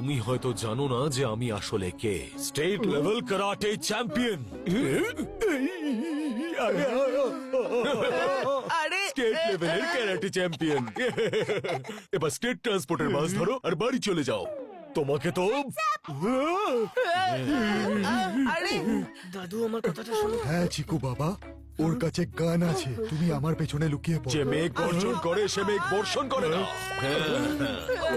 তুমি হয়তো জানো না যে আমি আসলে কে। State level karate champion. আরে স্টেট লেভেলের ক্যারাটে চ্যাম্পিয়ন। এবার স্টেট ট্রান্সপোর্টের বাস ধরো আর বাড়ি চলে যাও। তোমাকে তো আরে দাদু আমার কথাটা শোনো। হ্যাঁ চিকু বাবা, ওর কাছে গান আছে, তুমি আমার পেছনে লুকিয়ে যে পড়ো। মেঘ বর্ষণ করে সে মেঘ বর্ষণ করে না।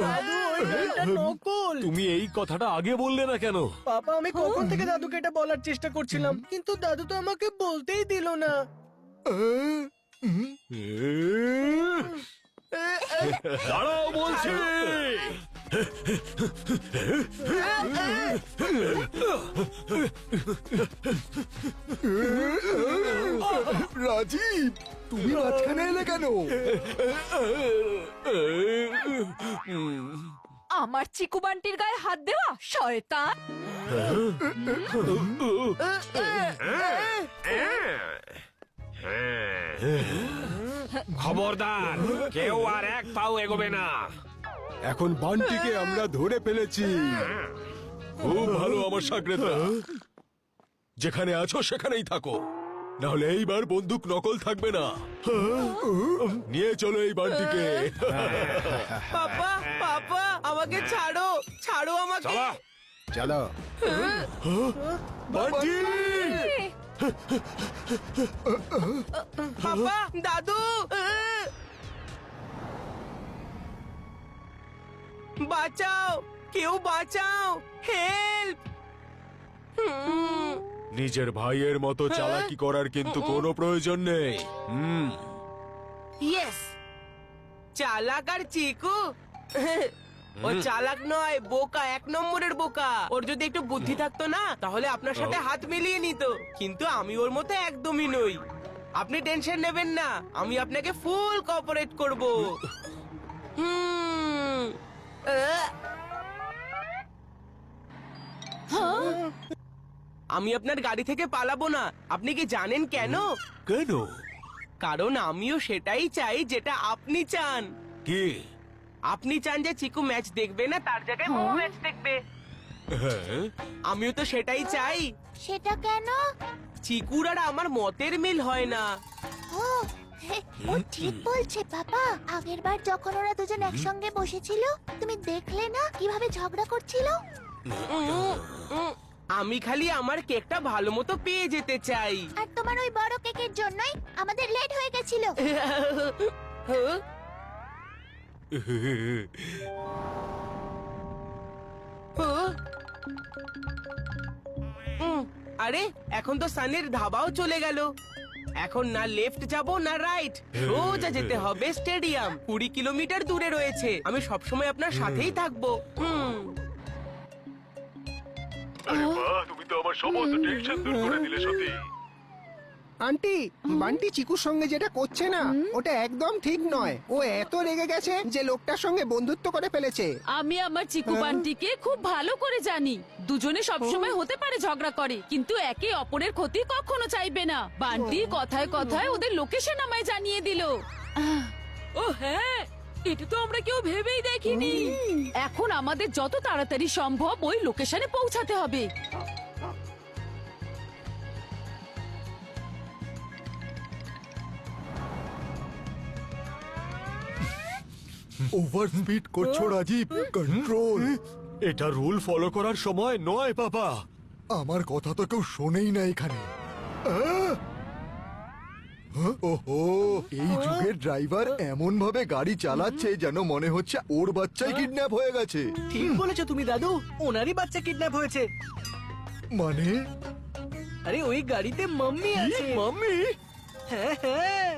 দাদু ওই গানটা নকল। তুমি এই কথাটা আগে বললে না কেন? পাপা আমি কখন থেকে দাদুকে এটা বলার চেষ্টা করছিলাম, কিন্তু দাদু তো আমাকে বলতেই দিল না। দাঁড়াও বলছি। রাজীব, তুমি মাঝখানে এলে কেন? আমার চিকু বান্টির গায়ে হাত দেওয়া শয়তান। খবরদার, কেউ আর এক পাও এগোবে না। এখন বান্টিকে আমরা ধরে ফেলেছি। খুব ভালো আমার সাগরেদা। যেখানে আছো সেখানেই থাকো, না হলে এইবার বন্দুক নকল থাকবে না। নিয়ে চলো এই বান্টিকে। পাপা পাপা আমাকে ছাড়ো, ছাড়ো আমাকে। চলো। বান্টি! পাপা দাদু বাঁচাও, কেউ বাঁচাও, হেল্প। নিজের ভাইয়ের মতো চালাকি করার কিন্তু কোনো প্রয়োজন নেই। ইয়েস, চালাক আর চিকু। ও চালাক নয়, বোকা, 1 নম্বরের বোকা। ওর যদি একটু বুদ্ধি থাকতো না তাহলে আপনার সাথে হাত মিলিয়ে নিত, কিন্তু আমি ওর মতো একদমই নই। আপনি টেনশন নেবেন না, আমি আপনাকে ফুল কোঅপারেট করব। আমি আপনার গাড়ি থেকে পালাবো না। আপনি কি জানেন কেন? কেন? কারণ আমিও সেটাই চাই যেটা আপনি চান। কি? আপনি চান যে চিকু ম্যাচ দেখবে না, তার জায়গায় ও ম্যাচ দেখবে। হ্যাঁ, আমিও তো সেটাই চাই। সেটা কেন? চিকুর আর আমার মতের মিল হয় না। ও ও ঠিক বলছে বাবা। আগের বার যখন ওরা দুজন একসঙ্গে বসেছিল, তুমি দেখলে না কিভাবে ঝগড়া করছিল? আমি খালি আমার কেকটা ভালো মতো পেয়ে যেতে চাই। আর তোমার ওই বড় কেকের জন্যই আমাদের লেট হয়ে গেছিল। আরে এখন তো সানির ধাবাও চলে গেল। এখন না লেফট যাব না রাইট, সোজা যেতে হবে স্টেডিয়াম। 20 কিলোমিটার দূরে রয়েছে। আমি সবসময় আপনার সাথেই থাকবো। তুমি তো আমার সমস্ত টেনশন দূর করে দিলে সত্যি। আন্টি, বান্টি চিকুর সঙ্গে যেটা করছে না ওটা একদম ঠিক নয়। ও এত রেগে গেছে যে লোকটার সঙ্গে বন্ধুত্ব করে ফেলেছে। আমি আমার চিকু বান্টিকে খুব ভালো করে জানি। দুজনে সবসময় হতে পারে ঝগড়া করে, কিন্তু একে অপরের ক্ষতি কখনো চাইবে না। বান্টি কথায় কথায় ওদের লোকেশন আমায় জানিয়ে দিল। ও হ্যাঁ, এটা তো আমরা কেউ ভেবেই দেখিনি। এখন আমাদের যত তাড়াতাড়ি সম্ভব ওই লোকেশনে পৌঁছাতে হবে। ওভার স্পিড করছো রাজীব, কন্ট্রোল। এটা রুল ফলো করার সময় নয় বাবা। আমার কথা তো কেউ শোনেই না এখানে। ওহো, এই যুগের ড্রাইভার এমন ভাবে গাড়ি চালাচ্ছে যেন মনে হচ্ছে ওর বাচ্চাই কিডন্যাপ হয়ে গেছে। ঠিক বলেছো তুমি দাদু, ওনারই বাচ্চা কিডন্যাপ হয়েছে। মানে আরে ওই গাড়িতে মাম্মি আছে। মাম্মি? হ্যাঁ হ্যাঁ।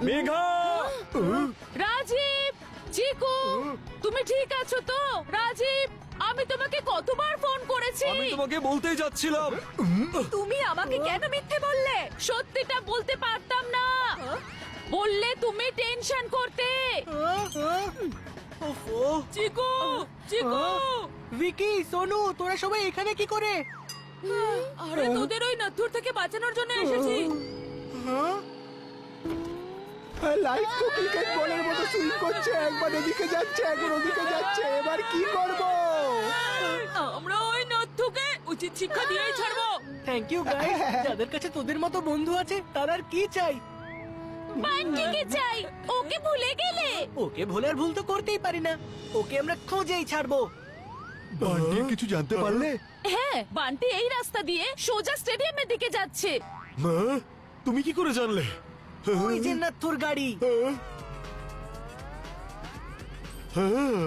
মেঘা! রাজীব, চিকু, তুমি ঠিক আছো তো? রাজীব, আমি তোমাকে কতবার ফোন করেছি। আমি তোমাকে বলতেই যাচ্ছিলাম। তুমি আমাকে কেন মিথ্যে বললে? সত্যিটা বলতে পারতাম না। বললে তুমি টেনশন করতে। চিকু, চিকু, ভিকি সোনু তোরা সবাই এখানে কি করে? আরে তোদের ওই নাথুর থেকে বাঁচানোর জন্য এসেছি। লাইফ তো ক্রিকেট বলের মতো সুইং করছে, একবার এদিকে যাচ্ছে একবার ওদিকে যাচ্ছে, এবার কি করব? আমরা ওই নাথুকে উচিত শিক্ষা দিয়েই ছাড়বো। থ্যাংক ইউ গাইস, যাদের কাছে তোদের মতো বন্ধু আছে তার আর কি চাই? বান্টিকে চাই, ওকে ভুলে গেলে। ওকে ভোলার ভুল তো করতেই পারি না, ওকে আমরা খোঁজেই ছাড়বো। বান্টি কিছু জানতে পারলে? হ্যাঁ, বান্টি এই রাস্তা দিয়ে সোজা স্টেডিয়ামের দিকে যাচ্ছে। মা তুমি কি করে জানলে? ওই যে নাথুর গাড়ি। হুম